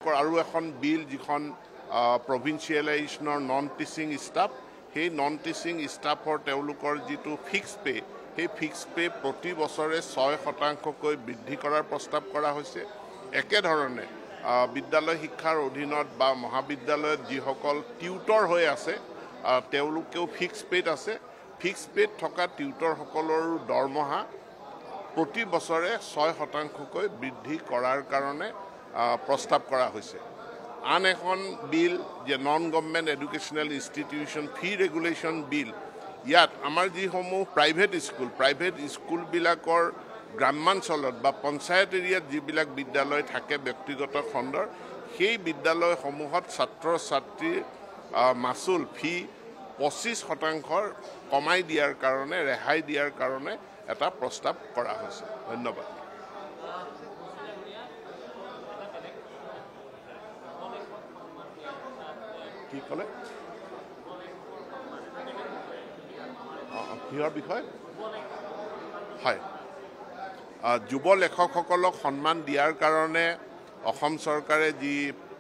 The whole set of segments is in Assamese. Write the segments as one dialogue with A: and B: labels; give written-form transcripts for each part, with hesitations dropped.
A: তেওঁলোকৰ আৰু এখন বিল যিখন প্ৰভিন্সিয়েলাইজেশ্যনৰ নন টিচিং ষ্টাফ সেই নন টিচিং ষ্টাফৰ তেওঁলোকৰ যিটো ফিক্স পে সেই ফিক্স পে প্ৰতি বছৰে 6% বৃদ্ধি কৰাৰ প্ৰস্তাৱ কৰা হৈছে একেধৰণে বিদ্যালয় শিক্ষাৰ অধীনত বা মহাবিদ্যালয়ত যিসকল টিউটৰ হৈ আছে তেওঁলোকেও ফিক্স পেত আছে ফিক্স পেত থকা টিউটৰসকলৰ দৰমহা প্ৰতি বছৰে 6% বৃদ্ধি কৰাৰ কাৰণে প্ৰস্তাৱ কৰা হৈছে আন এখন বিল যে নন গভৰ্ণমেণ্ট এডুকেশ্যনেল ইনষ্টিটিউশ্যন ফি ৰেগুলেশ্যন বিল ইয়াত আমাৰ যিসমূহ প্ৰাইভেট স্কুলবিলাকৰ গ্ৰামাঞ্চলত বা পঞ্চায়ত এৰিয়াত যিবিলাক বিদ্যালয় থাকে ব্যক্তিগত খণ্ডৰ সেই বিদ্যালয়সমূহত ছাত্ৰ ছাত্ৰীৰ মাচুল ফি 25% কমাই দিয়াৰ কাৰণে ৰেহাই দিয়াৰ কাৰণে এটা প্ৰস্তাৱ কৰা হৈছে ধন্যবাদ কি ক'লে কিহৰ বিষয় হয় যুৱ লেখকসকলক সন্মান দিয়াৰ কাৰণে অসম চৰকাৰে যি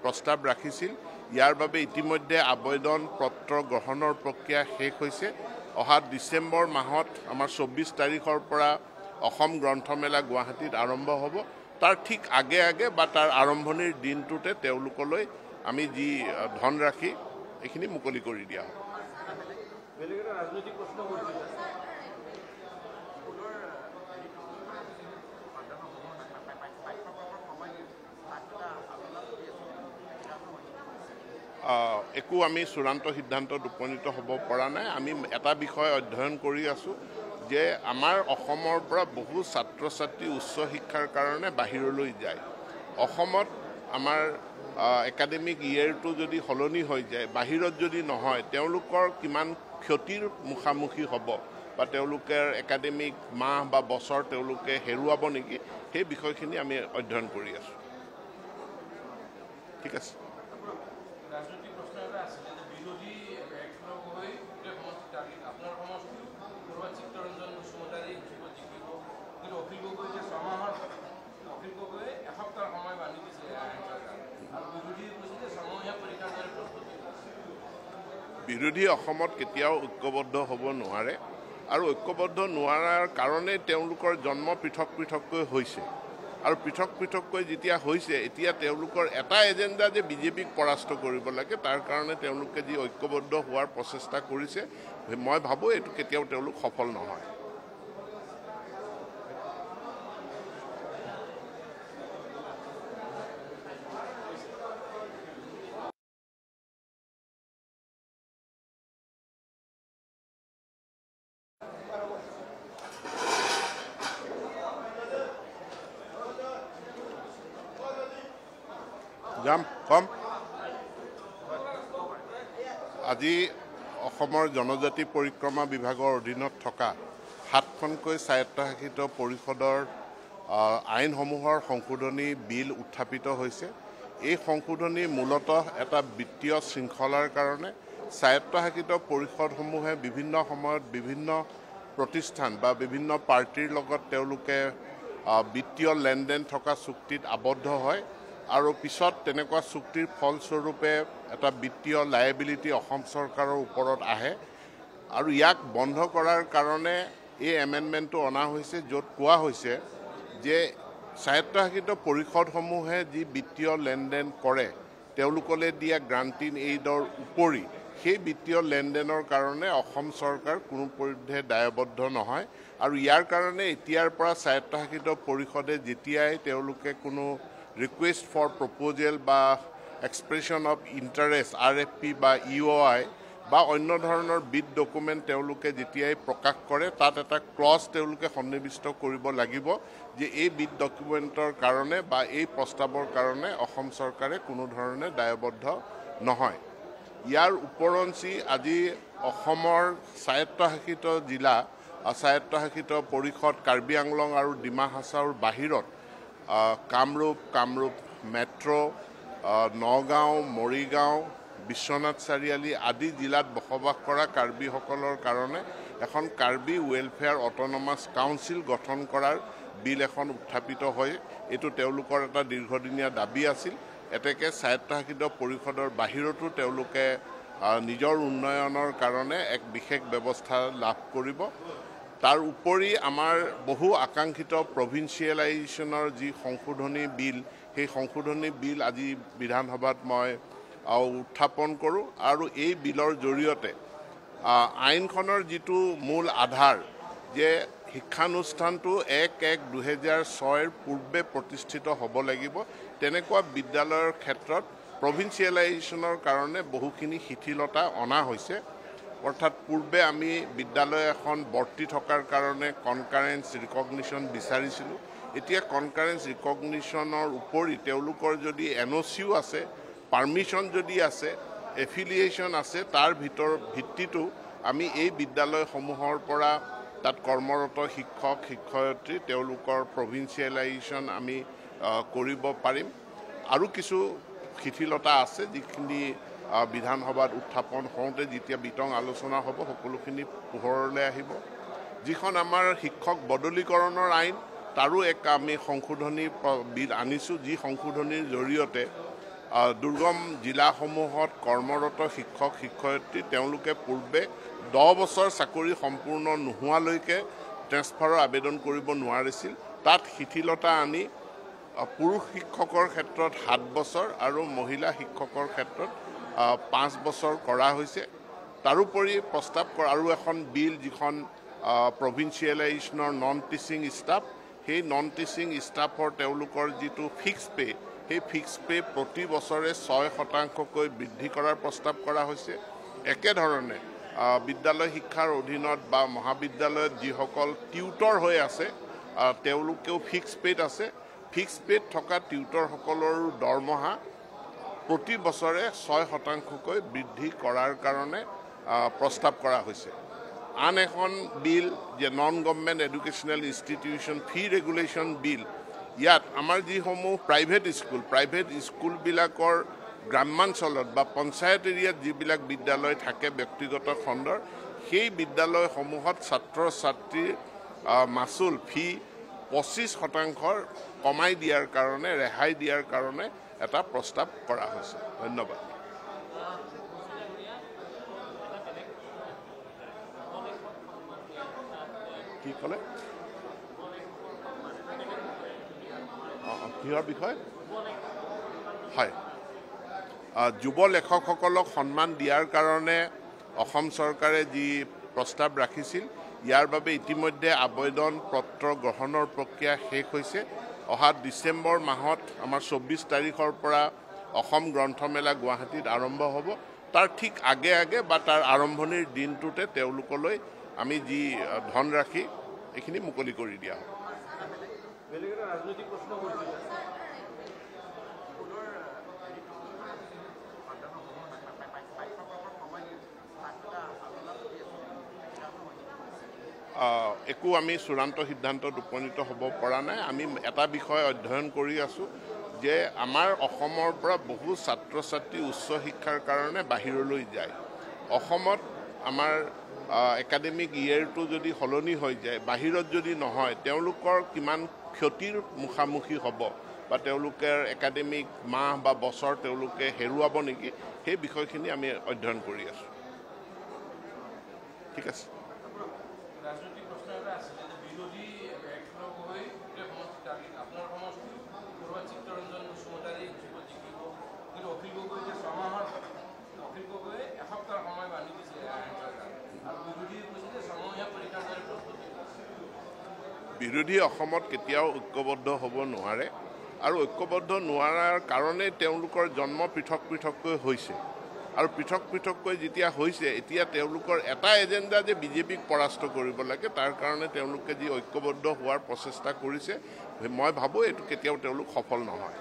A: প্ৰস্তাৱ ৰাখিছিল ইয়াৰ বাবে ইতিমধ্যে আবেদন পত্ৰ গ্ৰহণৰ প্ৰক্ৰিয়া শেষ হৈছে অহা ডিচেম্বৰ মাহত আমাৰ 24 তাৰিখৰ পৰা অসম গ্ৰন্থমেলা গুৱাহাটীত আৰম্ভ হ'ব তাৰ ঠিক আগে আগে বা তাৰ আৰম্ভণিৰ দিনটোতে তেওঁলোকলৈ আমি যি ধনৰাশি এইখিনি মুকলি কৰি দিয়া হ'ব একো আমি চূড়ান্ত সিদ্ধান্তত উপনীত হ'ব পৰা নাই আমি এটা বিষয় অধ্যয়ন কৰি আছো যে আমাৰ অসমৰ পৰা বহু ছাত্ৰ ছাত্ৰী উচ্চ শিক্ষাৰ কাৰণে বাহিৰলৈ যায় অসমত আমাৰ একাডেমিক ইয়েৰটো যদি সলনি হৈ যায় বাহিৰত যদি নহয় তেওঁলোকৰ কিমান ক্ষতিৰ মুখামুখি হ'ব বা তেওঁলোকৰ একাডেমিক মাহ বা বছৰ তেওঁলোকে হেৰুৱাব নেকি সেই বিষয়খিনি আমি অধ্যয়ন কৰি আছো ঠিক আছে বিৰোধী অসমত কেতিয়াও ঐক্যবদ্ধ হ'ব নোৱাৰে আৰু ঐক্যবদ্ধ নোৱাৰাৰ কাৰণে তেওঁলোকৰ জন্ম পৃথক পৃথককৈ হৈছে আৰু পৃথক পৃথককৈ যেতিয়া হৈছে এতিয়া তেওঁলোকৰ এটা এজেণ্ডা যে বিজেপিক পৰাস্ত কৰিব লাগে তাৰ কাৰণে তেওঁলোকে যি ঐক্যবদ্ধ হোৱাৰ প্ৰচেষ্টা কৰিছে মই ভাবোঁ এইটো কেতিয়াও তেওঁলোক সফল নহয় যাম কম আজি অসমৰ জনজাতি পৰিক্ৰমা বিভাগৰ অধীনত থকা 7খনকৈ স্বায়ত্তশাসিত পৰিষদৰ আইনসমূহৰ সংশোধনী বিল উত্থাপিত হৈছে এই সংশোধনী মূলতঃ এটা বিত্তীয় শৃংখলাৰ কাৰণে স্বায়ত্তশাসিত পৰিষদসমূহে বিভিন্ন সময়ত বিভিন্ন প্ৰতিষ্ঠান বা বিভিন্ন পাৰ্টিৰ লগত তেওঁলোকে বিত্তীয় লেনদেন থকা চুক্তিত আবদ্ধ হয় আৰু পিছত তেনেকুৱা চুক্তিৰ ফলস্বৰূপে এটা বিত্তীয় লায়াবিলিটি অসম চৰকাৰৰ ওপৰত আহে আৰু ইয়াক বন্ধ কৰাৰ কাৰণে এই এমেণ্ডমেণ্টটো অনা হৈছে য'ত কোৱা হৈছে যে স্বায়ত্তশাসিত পৰিষদসমূহে যি বিত্তীয় লেনদেন কৰে তেওঁলোকলৈ দিয়া গ্ৰান্টিন এইডৰ উপৰি সেই বিত্তীয় লেনদেনৰ কাৰণে অসম চৰকাৰ কোনো পধ্যে দায়বদ্ধ নহয় আৰু ইয়াৰ কাৰণে এতিয়াৰ পৰা স্বায়ত্তশাসিত পৰিষদে যেতিয়াই তেওঁলোকে কোনো ৰিকুৱেষ্ট ফৰ প্ৰপ'জেল বা এক্সপ্ৰেছন অফ ইণ্টাৰেষ্ট RFP বা EOI বা অন্য ধৰণৰ বিড ডকুমেণ্ট তেওঁলোকে যেতিয়াই প্ৰকাশ কৰে তাত এটা ক্লজ তেওঁলোকে সন্নিৱিষ্ট কৰিব লাগিব যে এই বিড ডকুমেণ্টৰ কাৰণে বা এই প্ৰস্তাৱৰ কাৰণে অসম চৰকাৰে কোনো ধৰণে দায়বদ্ধ নহয় ইয়াৰ উপৰঞ্চি আজি অসমৰ স্বায়ত্তশাসিত জিলা স্বায়ত্তশাসিত পৰিষদ কাৰ্বি আংলং আৰু ডিমা হাছাওৰ বাহিৰত কামৰূপ মেট্ৰ' নগাঁও মৰিগাঁও বিশ্বনাথ চাৰিআলি আদি জিলাত বসবাস কৰা কাৰ্বিসকলৰ কাৰণে এখন কাৰ্বি ৱেলফেয়াৰ অট'নমাছ কাউন্সিল গঠন কৰাৰ বিল এখন উত্থাপিত হয় এইটো তেওঁলোকৰ এটা দীৰ্ঘদিনীয়া দাবী আছিল এতেকে স্বায়ত্তশাসিত পৰিষদৰ বাহিৰতো তেওঁলোকে নিজৰ উন্নয়নৰ কাৰণে এক বিশেষ ব্যৱস্থা লাভ কৰিব। তাৰ উপৰি আমাৰ বহু আকাংক্ষিত প্ৰভিন্সিয়েলাইজেশ্যনৰ যি সংশোধনী বিল, সেই সংশোধনী বিল আজি বিধানসভাত মই উত্থাপন কৰোঁ আৰু এই বিলৰ জৰিয়তে আইনখনৰ যিটো মূল আধাৰ যে শিক্ষানুষ্ঠানটো 1-1-2006 পূৰ্বে প্ৰতিষ্ঠিত হ'ব লাগিব, তেনেকুৱা বিদ্যালয়ৰ ক্ষেত্ৰত প্ৰভিন্সিয়েলাইজেশ্যনৰ কাৰণে বহুখিনি শিথিলতা অনা হৈছে। অৰ্থাৎ পূৰ্বে আমি বিদ্যালয় এখন বৰ্তি থকাৰ কাৰণে কনকাৰেঞ্চ ৰিকগনিশ্যন বিচাৰিছিলোঁ। এতিয়া কনকাৰেঞ্চ ৰিকগনিশ্যনৰ উপৰি তেওঁলোকৰ যদি NOCও আছে, পাৰ্মিশ্যন যদি আছে, এফিলিয়েশ্যন আছে, তাৰ ভিত্তিতো আমি এই বিদ্যালয়সমূহৰ পৰা তাত কৰ্মৰত শিক্ষক শিক্ষয়িত্ৰী তেওঁলোকৰ প্ৰভিন্সিয়েলাইজেশ্যন আমি কৰিব পাৰিম। আৰু কিছু শিথিলতা আছে যিখিনি বিধানসভাত উত্থাপন হওঁতে যেতিয়া বিতং আলোচনা হ'ব সকলোখিনি পোহৰলৈ আহিব। যিখন আমাৰ শিক্ষক বদলীকৰণৰ আইন, তাৰো এক আমি সংশোধনী বিল আনিছোঁ, যি সংশোধনীৰ জৰিয়তে দুৰ্গম জিলাসমূহত কৰ্মৰত শিক্ষক শিক্ষয়িত্ৰী তেওঁলোকে পূৰ্বে 10 বছৰ চাকৰি সম্পূৰ্ণ নোহোৱালৈকে ট্ৰেন্সফাৰৰ আবেদন কৰিব নোৱাৰিছিল। তাত শিথিলতা আনি পুৰুষ শিক্ষকৰ ক্ষেত্ৰত 7 বছৰ আৰু মহিলা শিক্ষকৰ ক্ষেত্ৰত 5 বছৰ কৰা হৈছে। তাৰোপৰি প্ৰস্তাৱ কৰা আৰু এখন বিল যিখন প্ৰভিন্সিয়েলাইজেশ্যনৰ নন টিচিং ষ্টাফ, সেই নন টিচিং ষ্টাফৰ তেওঁলোকৰ যিটো ফিক্স পে, সেই ফিক্স পে প্ৰতি বছৰে 6% বৃদ্ধি কৰাৰ প্ৰস্তাৱ কৰা হৈছে। একেধৰণে বিদ্যালয় শিক্ষাৰ অধীনত বা মহাবিদ্যালয়ত যিসকল টিউটৰ হৈ আছে তেওঁলোকেও ফিক্স পেত আছে। ফিক্স পেত থকা টিউটৰসকলৰ দৰমহা প্ৰতি বছৰে 6% বৃদ্ধি কৰাৰ কাৰণে প্ৰস্তাৱ কৰা হৈছে। আন এখন বিল যে নন গভৰ্ণমেণ্ট এডুকেশ্যনেল ইনষ্টিটিউশ্যন ফি ৰেগুলেশ্যন বিল, ইয়াত আমাৰ যিসমূহ প্ৰাইভেট স্কুলবিলাকৰ গ্ৰাম্যাঞ্চলত বা পঞ্চায়ত এৰিয়াত যিবিলাক বিদ্যালয় থাকে ব্যক্তিগত খণ্ডৰ, সেই বিদ্যালয়সমূহত ছাত্ৰ ছাত্ৰীৰ মাচুল ফি 25% কমাই দিয়াৰ কাৰণে, ৰেহাই দিয়াৰ কাৰণে এটা প্ৰস্তাৱ কৰা হৈছে। ধন্যবাদ। কি ক'লে? কিহৰ বিষয়? হয়, যুৱ লেখকসকলক সন্মান দিয়াৰ কাৰণে অসম চৰকাৰে যি প্ৰস্তাৱ ৰাখিছিল, ইয়াৰ বাবে ইতিমধ্যে আবেদন পত্ৰ গ্ৰহণৰ প্ৰক্ৰিয়া শেষ হৈছে। অহা ডিচেম্বৰ মাহত আমাৰ 24 তাৰিখৰ পৰা অসম গ্ৰন্থমেলা গুৱাহাটীত আৰম্ভ হ'ব। তাৰ ঠিক আগে আগে বা তাৰ আৰম্ভণিৰ দিনটোতে তেওঁলোকলৈ আমি যি ধনৰাশি এইখিনি মুকলি কৰি দিয়া হ'ব। একো আমি চূড়ান্ত সিদ্ধান্তত উপনীত হ'ব পৰা নাই। আমি এটা বিষয় অধ্যয়ন কৰি আছোঁ যে আমাৰ অসমৰ পৰা বহু ছাত্ৰ ছাত্ৰী উচ্চ শিক্ষাৰ কাৰণে বাহিৰলৈ যায়। অসমত আমাৰ একাডেমিক ইয়েৰটো যদি সলনি হৈ যায়, বাহিৰত যদি নহয়, তেওঁলোকৰ কিমান ক্ষতিৰ মুখামুখি হ'ব বা তেওঁলোকৰ একাডেমিক মাহ বা বছৰ তেওঁলোকে হেৰুৱাব নেকি, সেই বিষয়খিনি আমি অধ্যয়ন কৰি আছোঁ। ঠিক আছে। বিৰোধী অসমত কেতিয়াও ঐক্যবদ্ধ হ'ব নোৱাৰে আৰু ঐক্যবদ্ধ নোৱাৰাৰ কাৰণে তেওঁলোকৰ জন্ম পৃথক পৃথককৈ হৈছে আৰু পৃথক পৃথককৈ যেতিয়া হৈছে, এতিয়া তেওঁলোকৰ এটা এজেণ্ডা যে বিজেপিক পৰাস্ত কৰিব লাগে, তাৰ কাৰণে তেওঁলোকে যি ঐক্যবদ্ধ হোৱাৰ প্ৰচেষ্টা কৰিছে, মই ভাবোঁ এইটো কেতিয়াও তেওঁলোক সফল নহয়।